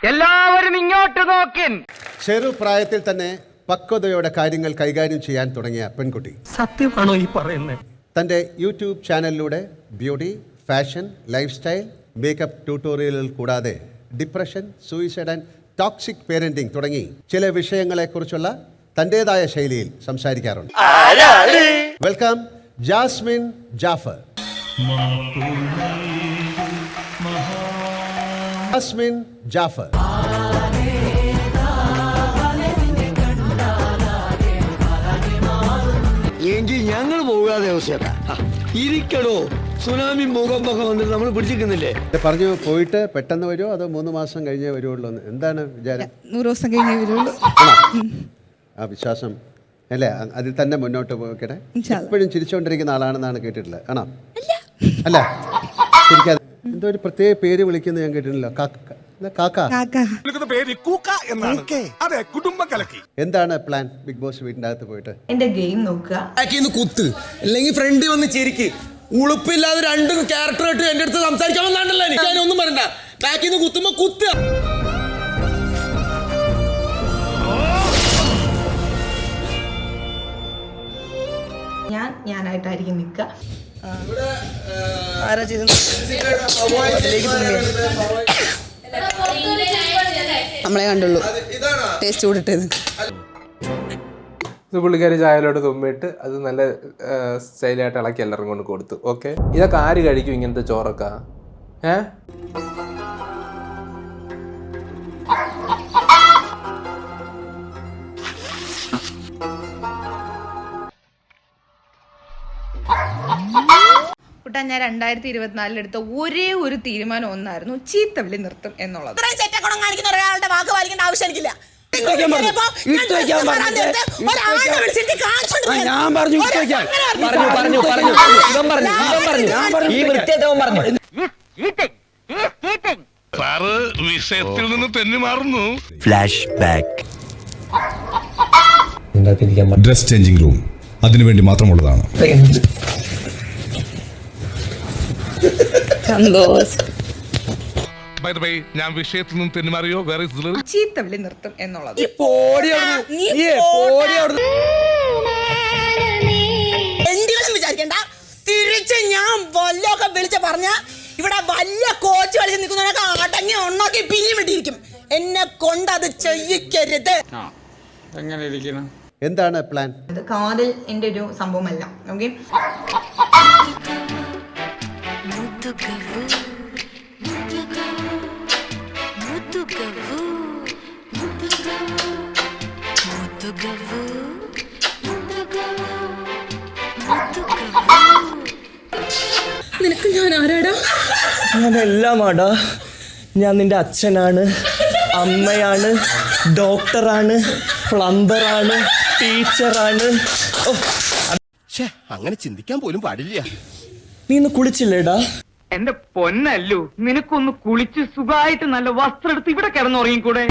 എല്ലാവരും ഇങ്ങോട്ട് നോക്കിൻ. ചെറുപ്രായത്തിൽ തന്നെ പക്വതയോടെ കാര്യങ്ങൾ കൈകാര്യം ചെയ്യാൻ തുടങ്ങിയ പെൺകുട്ടി. സത്യമാണോ ഈ പറയുന്നത്? തൻ്റെ യൂട്യൂബ് ചാനലിലൂടെ beauty, fashion, life style, makeup ട്യൂട്ടോറിയലുകൾ കൂടാതെ depression, suicide and toxic parenting തുടങ്ങി ചില വിഷയങ്ങളെക്കുറിച്ചുള്ള തൻ്റെതായ ശൈലിയിൽ സംസാരിക്കാറുണ്ട്. വെൽക്കം ജാസ്മിൻ ജാഫർ. ജാസ്മിൻ ജാഫർ. എങ്കിൽ ഞങ്ങൾ പോകാതെ ഇരിക്കടോ. സുനാമി ഭൂകമ്പൊക്കെ വന്നിട്ട് നമ്മൾ പിടിച്ചിരിക്കുന്നില്ലേ? പറഞ്ഞു പോയിട്ട് പെട്ടെന്ന് വരുമോ അതോ 3 മാസം കഴിഞ്ഞേ വരുള്ളൂ? എന്താണ് വിചാരം? 100 ദിവസം കഴിഞ്ഞേ വരുള്ളൂ. ആ വിശ്വാസം അല്ലേ, അതിൽ തന്നെ മുന്നോട്ട് പോകട്ടെ. എപ്പോഴും ചിരിച്ചുകൊണ്ടിരിക്കുന്ന ആളാണെന്നാണ് കേട്ടിട്ടുള്ളത്. ആണോ? അല്ല, ചിരിക്കാതെ എന്തോ ഒരു പ്രത്യേക പേര് വിളിക്കുന്നത് ഞാൻ കേട്ടിട്ടില്ല. എന്താണ് പ്ലാൻ ബിഗ് ബോസ് വീടിന്റെ അകത്ത് പോയിട്ട്? എന്റെ ഗെയിം നോക്കുക, കുത്ത് അല്ലെങ്കിൽ ഫ്രണ്ട് വന്ന് ചിരിക്ക്. ഉളുപ്പില്ലാതെ 2 ക്യാരക്ടറായിട്ട് എന്റെ അടുത്ത് സംസാരിക്കാൻ വന്നാണ്ടല്ലോ. എനിക്ക് ഒന്നും പറയണ്ട. ബാക്കിൽ നിന്ന് കുത്തുമ്പോ കുത്തുക. ഞാനായിട്ടായിരിക്കും നിൽക്കുക. നമ്മളെ കണ്ടുള്ളൂ ടേസ്റ്റ് കൂടിട്ടത്. പുള്ളിക്കാരി ചായയിലോട്ട് തുമ്മിയിട്ട് അത് നല്ല സ്റ്റൈലായിട്ട് ഇളക്കി എല്ലാവരും കൊണ്ട് കൊടുത്തു. ഓക്കെ, ഇതൊക്കെ ആര് കഴിക്കും ഇങ്ങനത്തെ ചോറൊക്കെ? കുട്ടാ, ഞാൻ 2024 എടുത്ത ഒരേ ഒരു തീരുമാനം ഒന്നായിരുന്നു, ചീത്തവിളി നിർത്തും എന്നുള്ളത്. ഒരാളുടെ വാക്ക് പാലിക്കേണ്ട ആവശ്യം എനിക്കില്ല. വിഷയത്തിൽ നിന്ന് തെന്നി മാറുന്നു. Flash back. Dress changing room അതിനുവേണ്ടി മാത്രമുള്ളതാണ്. ഞാൻ വിഷയത്തിൽ നിന്നും തെന്നിമാറിയോ? ചീത്തവിളി നിർത്തും എന്നുള്ളത്. എന്തെങ്കിലും വിചാരിക്കണ്ട. തിരിച്ച് ഞാൻ വല്ലൊക്കെ വിളിച്ച് പറഞ്ഞ ഇവിടെ വലിയ കോച്ച് കളിച്ച് നിൽക്കുന്നവരൊക്കെ അടങ്ങി ഉണ്ടാക്കി പിരിയും വിട്ടിരിക്കും. എന്നെ കൊണ്ട് അത് ചെയ്യിക്കരുത്. എന്താണ് പ്ലാൻ? കാതൽ എന്റെ ഒരു സംഭവമല്ല. ഓക്കെ, നിനക്ക് ഞാൻ ആരാടാ? ഞാൻ എല്ലാമാടാ. ഞാൻ നിന്റെ അച്ഛനാണ്, അമ്മയാണ്, ഡോക്ടറാണ്, പ്ലംബറാണ്, ടീച്ചറാണ്. അങ്ങനെ ചിന്തിക്കാൻ പോലും പാടില്ല. നീ ഇന്ന് കുളിച്ചില്ലേടാ? എന്റെ പൊന്നല്ലു, നിനക്കൊന്ന് കുളിച്ച് സുഖമായിട്ട് നല്ല വസ്ത്രം എടുത്ത് ഇവിടെ കിടന്നുറങ്ങിക്കൂടെ?